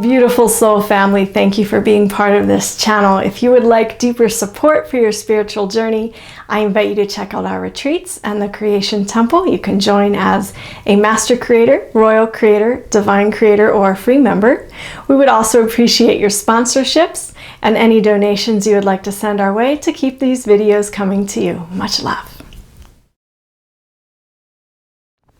Beautiful soul family, thank you for being part of this channel. If you would like deeper support for your spiritual journey, I invite you to check out our retreats and the Creation Temple. You can join as a Master Creator, Royal Creator, Divine Creator, or a free member. We would also appreciate your sponsorships and any donations you would like to send our way to keep these videos coming to you. Much love.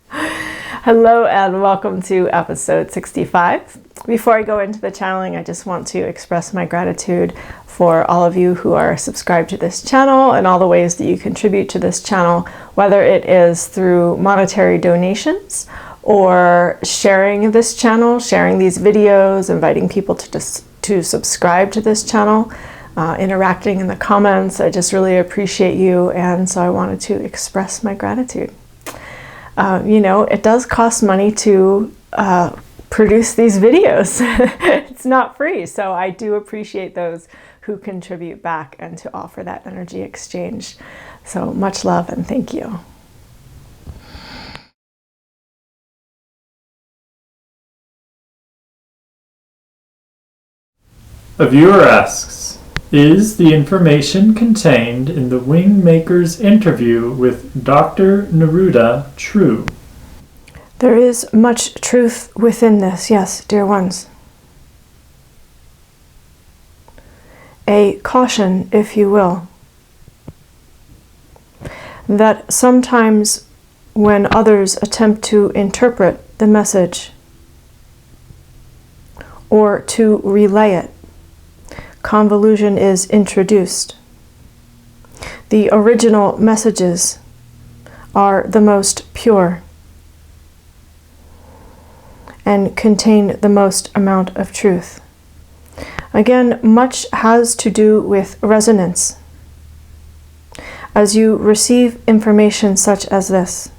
Hello and welcome to episode 65. Before I go into the channeling, I just want to express my gratitude for all of you who are subscribed to this channel and all the ways that you contribute to this channel, whether it is through monetary donations or sharing this channel, sharing these videos, inviting people to subscribe to this channel, interacting in the comments. I just really appreciate you, and so I wanted to express my gratitude. It does cost money to produce these videos. It's not free, so I do appreciate those who contribute back and to offer that energy exchange. So much love and thank you. A viewer asks, is the information contained in the Wingmaker's interview with Dr. Neruda true? There is much truth within this, yes, dear ones. A caution, if you will, that sometimes when others attempt to interpret the message or to relay it, convolution is introduced. The original messages are the most pure and contain the most amount of truth. Again, much has to do with resonance. As you receive information such as this,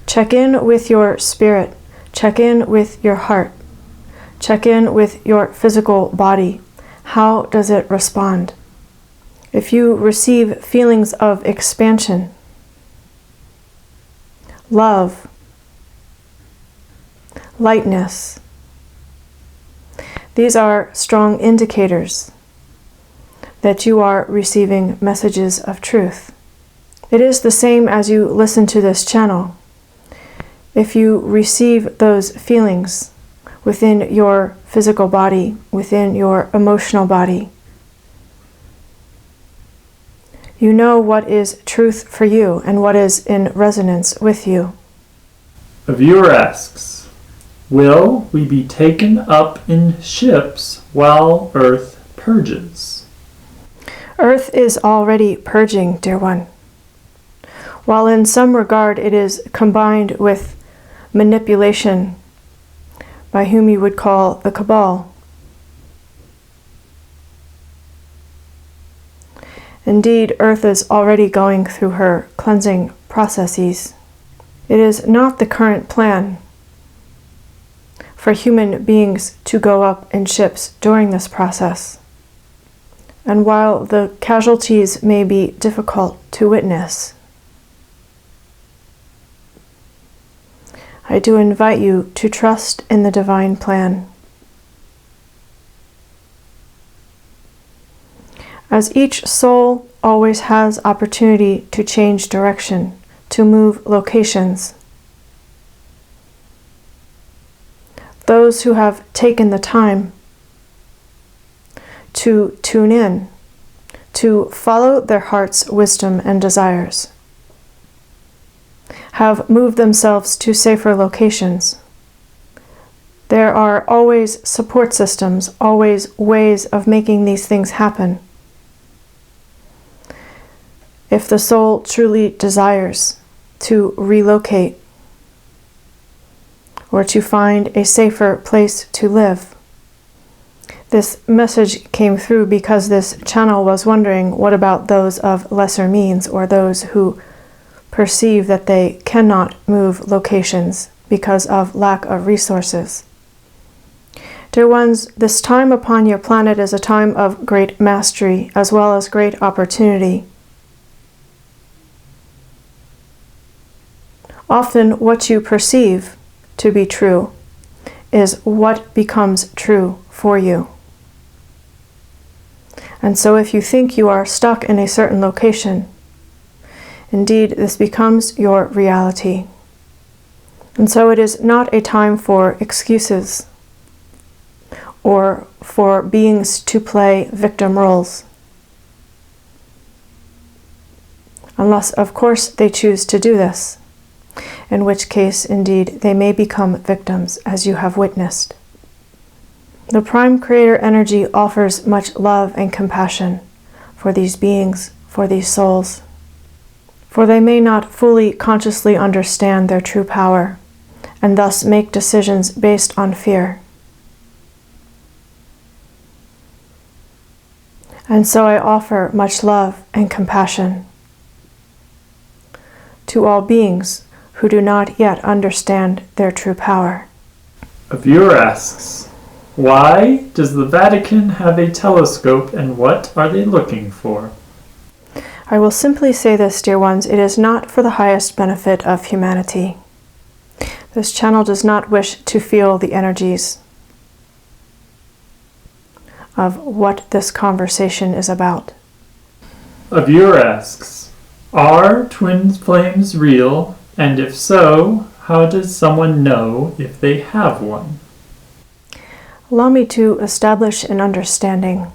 check in with your spirit, check in with your heart, check in with your physical body. How does it respond? If you receive feelings of expansion, love, lightness, these are strong indicators that you are receiving messages of truth. It is the same as you listen to this channel. If you receive those feelings within your physical body, within your emotional body, you know what is truth for you and what is in resonance with you. A viewer asks, will we be taken up in ships while Earth purges? Earth is already purging, dear one. While in some regard it is combined with manipulation by whom you would call the cabal. Indeed, Earth is already going through her cleansing processes. It is not the current plan for human beings to go up in ships during this process. And while the casualties may be difficult to witness, I do invite you to trust in the divine plan. As each soul always has opportunity to change direction, to move locations, those who have taken the time to tune in, to follow their heart's wisdom and desires, have moved themselves to safer locations. There are always support systems, always ways of making these things happen. If the soul truly desires to relocate or to find a safer place to live, this message came through because this channel was wondering, what about those of lesser means or those who perceive that they cannot move locations because of lack of resources? Dear ones, this time upon your planet is a time of great mastery as well as great opportunity. Often what you perceive to be true is what becomes true for you. And so if you think you are stuck in a certain location, indeed, this becomes your reality. And so it is not a time for excuses or for beings to play victim roles. Unless, of course, they choose to do this, in which case, indeed, they may become victims, as you have witnessed. The Prime Creator energy offers much love and compassion for these beings, for these souls, for they may not fully consciously understand their true power, and thus make decisions based on fear. And so I offer much love and compassion to all beings who do not yet understand their true power. A viewer asks, why does the Vatican have a telescope and what are they looking for? I will simply say this, dear ones, it is not for the highest benefit of humanity. This channel does not wish to feel the energies of what this conversation is about. A viewer asks, are twin flames real? And if so, how does someone know if they have one? Allow me to establish an understanding.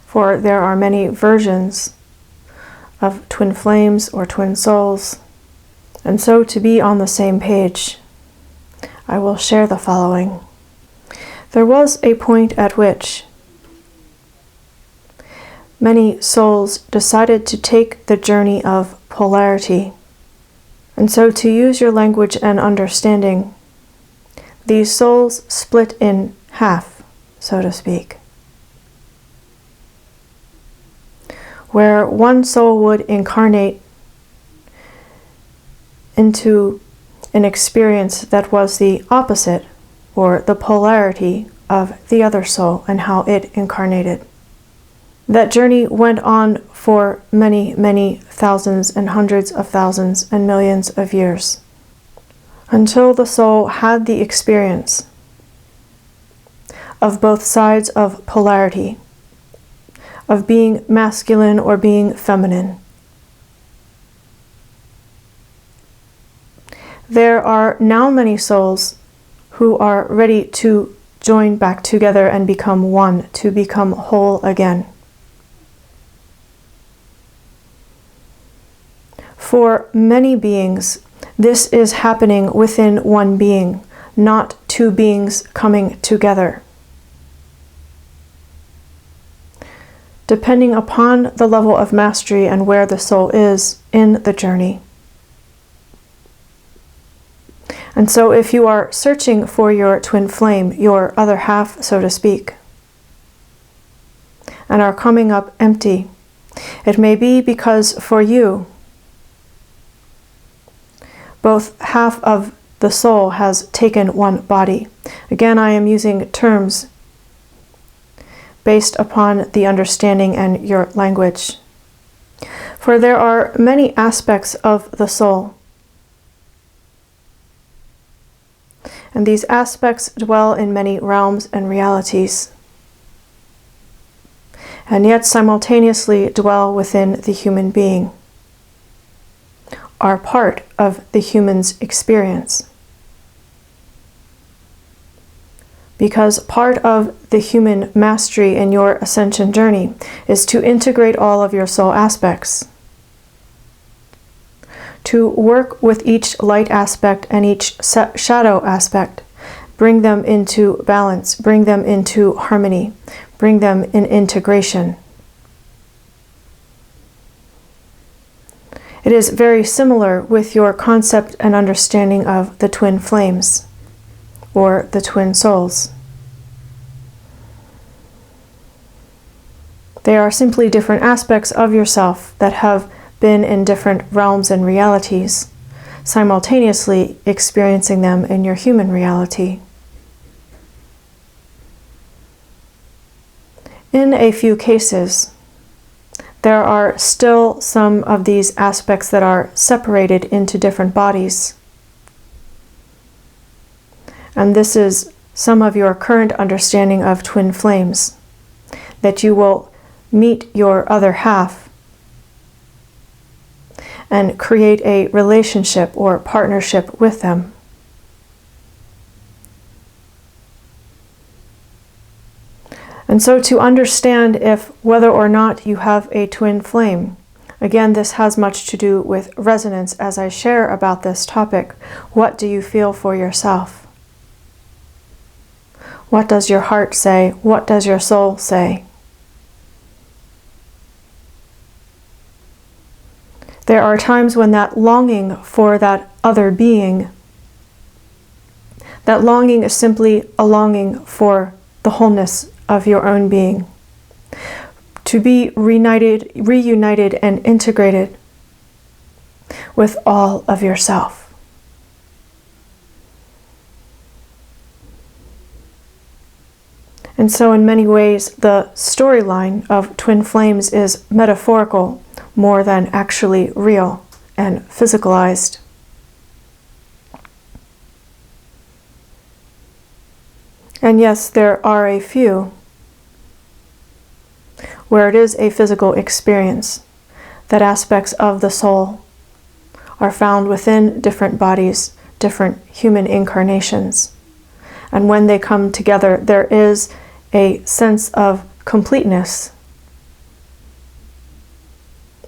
For there are many versions of twin flames or twin souls. And so to be on the same page, I will share the following. There was a point at which many souls decided to take the journey of polarity. And so to use your language and understanding, these souls split in half, so to speak. Where one soul would incarnate into an experience that was the opposite, or the polarity of the other soul and how it incarnated. That journey went on for many, many thousands and hundreds of thousands and millions of years, until the soul had the experience of both sides of polarity, of being masculine or being feminine. There are now many souls who are ready to join back together and become one, to become whole again. For many beings, this is happening within one being, not two beings coming together. Depending upon the level of mastery and where the soul is in the journey. And so if you are searching for your twin flame, your other half, so to speak, and are coming up empty, it may be because for you, both half of the soul has taken one body. Again, I am using terms based upon the understanding and your language. For there are many aspects of the soul. And these aspects dwell in many realms and realities, and yet simultaneously dwell within the human being, are part of the human's experience. Because part of the human mastery in your ascension journey is to integrate all of your soul aspects, to work with each light aspect and each shadow aspect, bring them into balance, bring them into harmony, bring them in integration. It is very similar with your concept and understanding of the twin flames, or the twin souls. They are simply different aspects of yourself that have been in different realms and realities, simultaneously experiencing them in your human reality. In a few cases, there are still some of these aspects that are separated into different bodies. And this is some of your current understanding of twin flames, that you will meet your other half and create a relationship or partnership with them. And so to understand whether or not you have a twin flame, again, this has much to do with resonance as I share about this topic. What do you feel for yourself? What does your heart say? What does your soul say? There are times when that longing for that other being, that longing is simply a longing for the wholeness of your own being, to be reunited and integrated with all of yourself. And so in many ways, the storyline of twin flames is metaphorical more than actually real and physicalized. And yes, there are a few where it is a physical experience, that aspects of the soul are found within different bodies, different human incarnations. And when they come together, there is a sense of completeness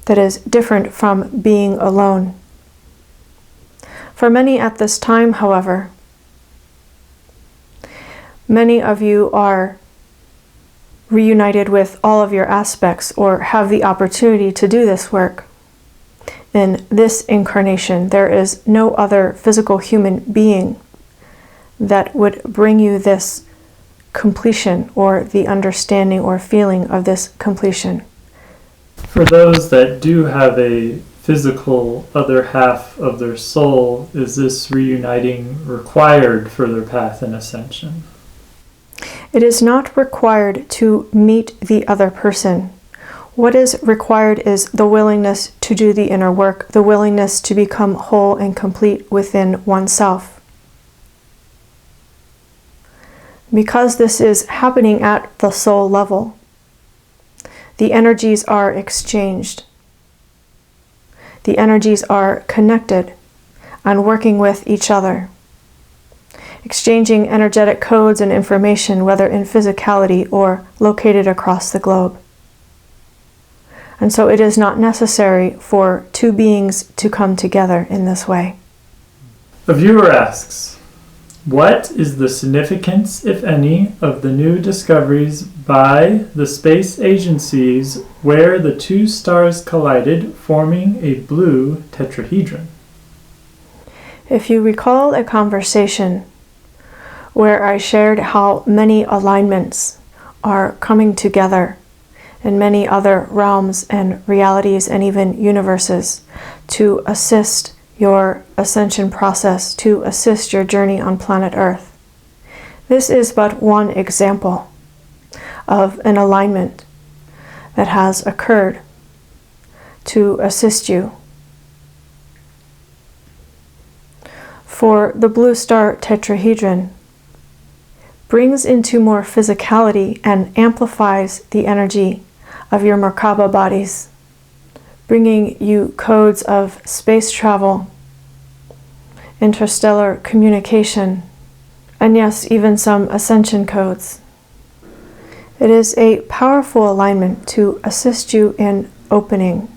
that is different from being alone. For many at this time, however, many of you are reunited with all of your aspects or have the opportunity to do this work. In this incarnation, there is no other physical human being that would bring you this completion or the understanding or feeling of this completion. For those that do have a physical other half of their soul, is this reuniting required for their path and ascension? It is not required to meet the other person. What is required is the willingness to do the inner work, the willingness to become whole and complete within oneself. Because this is happening at the soul level, the energies are exchanged. The energies are connected and working with each other, exchanging energetic codes and information, whether in physicality or located across the globe. And so it is not necessary for two beings to come together in this way. A viewer asks, what is the significance, if any, of the new discoveries by the space agencies where the two stars collided, forming a blue tetrahedron? If you recall a conversation where I shared how many alignments are coming together in many other realms and realities and even universes to assist your ascension process, to assist your journey on planet Earth. This is but one example of an alignment that has occurred to assist you. For the blue star tetrahedron brings into more physicality and amplifies the energy of your Merkaba bodies, bringing you codes of space travel, interstellar communication, and yes, even some ascension codes. It is a powerful alignment to assist you in opening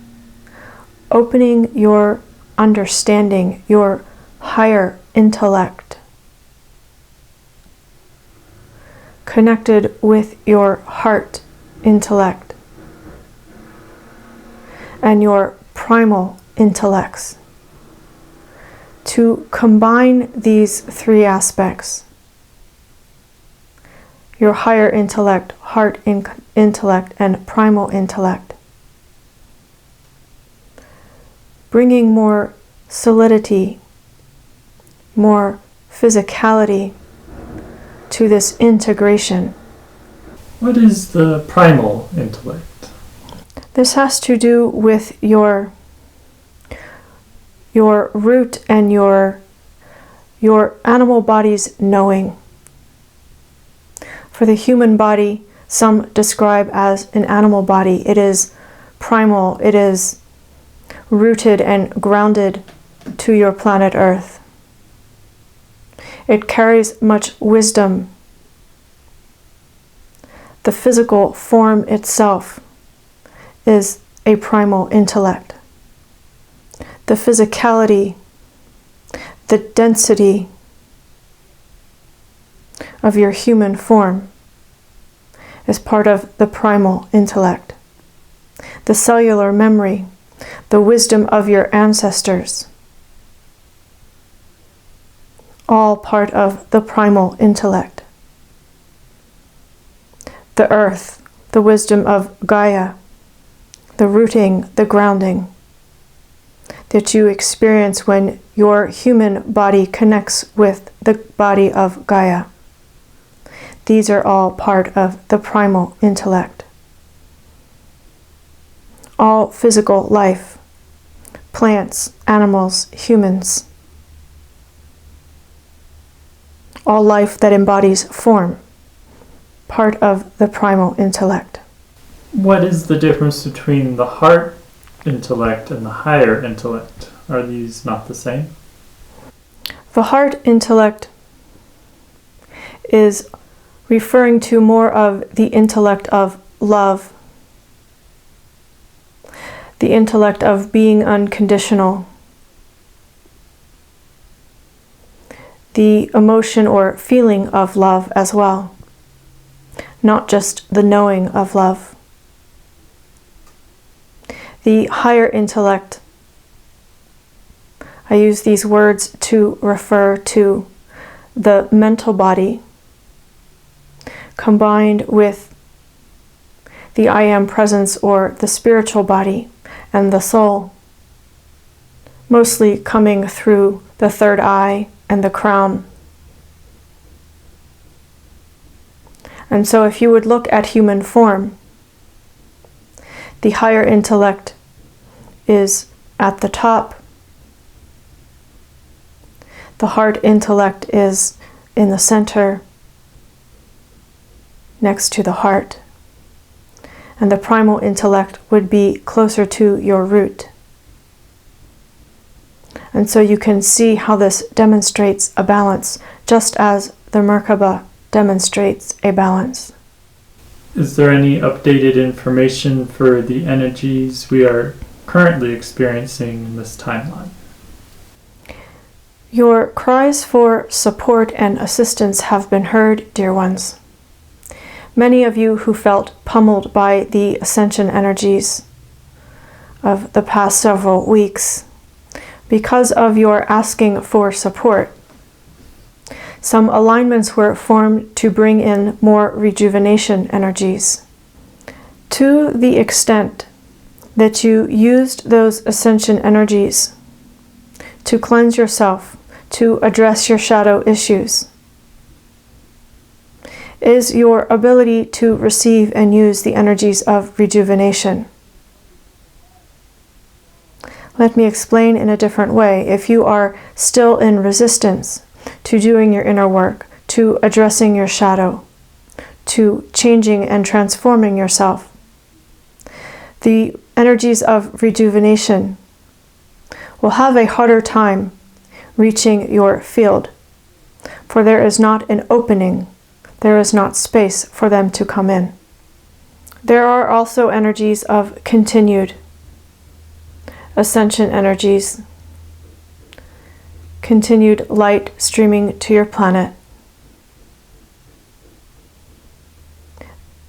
your understanding, your higher intellect, connected with your heart intellect and your primal intellects, to combine these three aspects, your higher intellect, heart intellect, and primal intellect, bringing more solidity, more physicality to this integration. What is the primal intellect? This has to do with your root and your your animal body's knowing. For the human body, some describe as an animal body. It is primal, it is rooted and grounded to your planet Earth. It carries much wisdom. The physical form itself is a primal intellect. The physicality, the density of your human form is part of the primal intellect. The cellular memory, the wisdom of your ancestors, all part of the primal intellect. The earth, the wisdom of Gaia, the rooting, the grounding that you experience when your human body connects with the body of Gaia. These are all part of the primal intellect. All physical life, plants, animals, humans, all life that embodies form, part of the primal intellect. What is the difference between the heart intellect and the higher intellect? Are these not the same? The heart intellect is referring to more of the intellect of love, the intellect of being unconditional, the emotion or feeling of love as well, not just the knowing of love. The higher intellect, I use these words to refer to the mental body combined with the I am presence or the spiritual body and the soul, mostly coming through the third eye and the crown. And so if you would look at human form, the higher intellect is at the top. The heart intellect is in the center, next to the heart. And the primal intellect would be closer to your root. And so you can see how this demonstrates a balance, just as the Merkaba demonstrates a balance. Is there any updated information for the energies we are currently experiencing in this timeline? Your cries for support and assistance have been heard, dear ones. Many of you who felt pummeled by the ascension energies of the past several weeks, because of your asking for support, some alignments were formed to bring in more rejuvenation energies. To the extent that you used those ascension energies to cleanse yourself, to address your shadow issues, is your ability to receive and use the energies of rejuvenation. Let me explain in a different way. If you are still in resistance to doing your inner work, to addressing your shadow, to changing and transforming yourself, the energies of rejuvenation will have a harder time reaching your field, for there is not an opening, there is not space for them to come in. There are also energies of continued ascension energies, continued light streaming to your planet.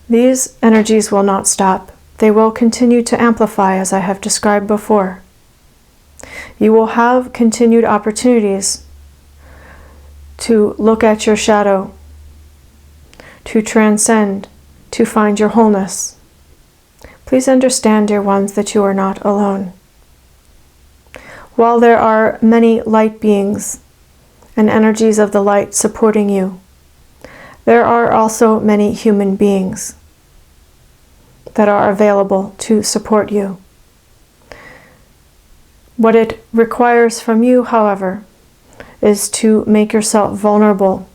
These energies will not stop. They will continue to amplify, as I have described before. You will have continued opportunities to look at your shadow, to transcend, to find your wholeness. Please understand, dear ones, that you are not alone. While there are many light beings and energies of the light supporting you, there are also many human beings that are available to support you. What it requires from you, however, is to make yourself vulnerable,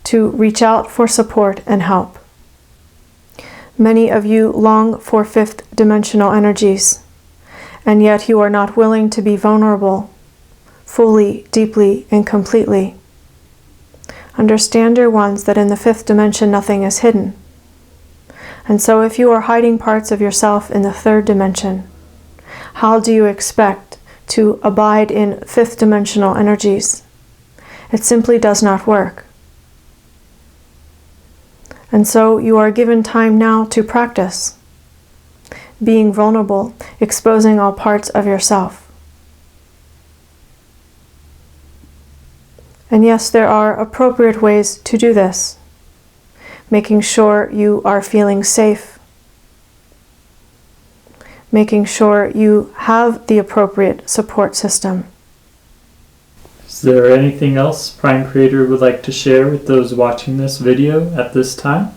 to reach out for support and help. Many of you long for fifth dimensional energies, and yet you are not willing to be vulnerable, fully, deeply, and completely. Understand, dear ones, that in the fifth dimension nothing is hidden. And so if you are hiding parts of yourself in the third dimension, how do you expect to abide in fifth dimensional energies? It simply does not work. And so you are given time now to practice being vulnerable, exposing all parts of yourself. And yes, there are appropriate ways to do this. Making sure you are feeling safe. Making sure you have the appropriate support system. Is there anything else Prime Creator would like to share with those watching this video at this time?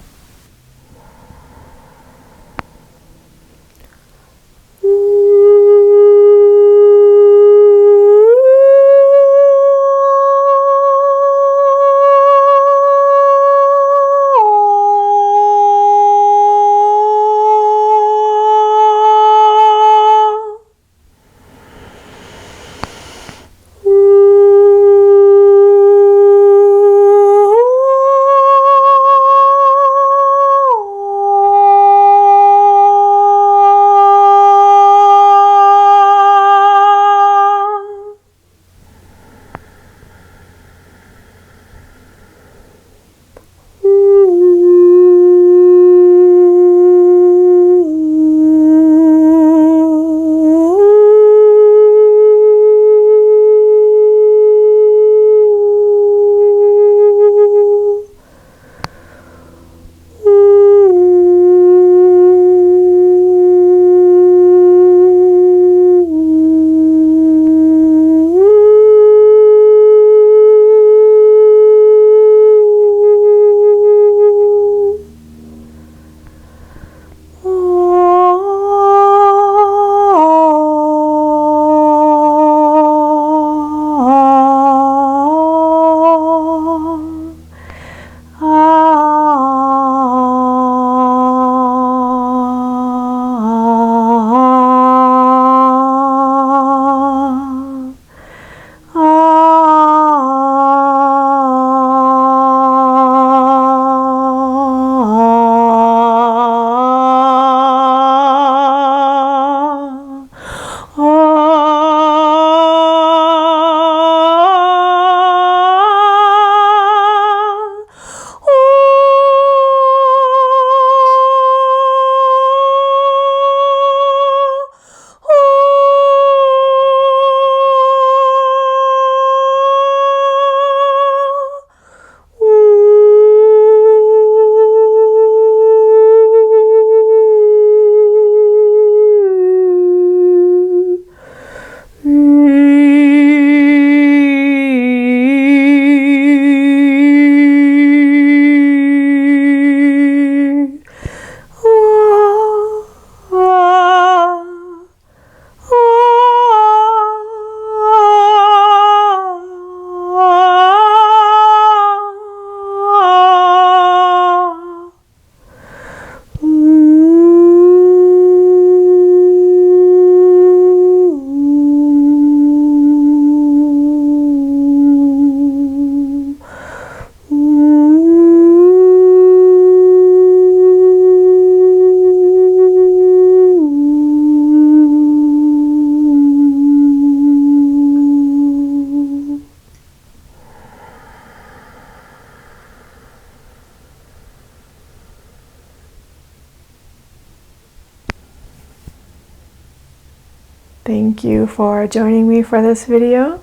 Thank you for joining me for this video.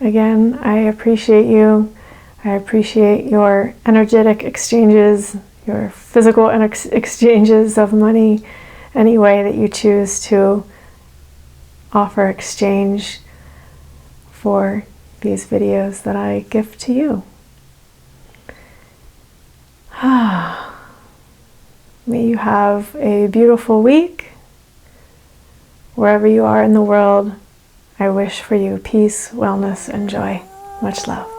Again, I appreciate you. I appreciate your energetic exchanges, your physical exchanges of money, any way that you choose to offer exchange for these videos that I give to you. May you have a beautiful week. Wherever you are in the world, I wish for you peace, wellness, and joy. Much love.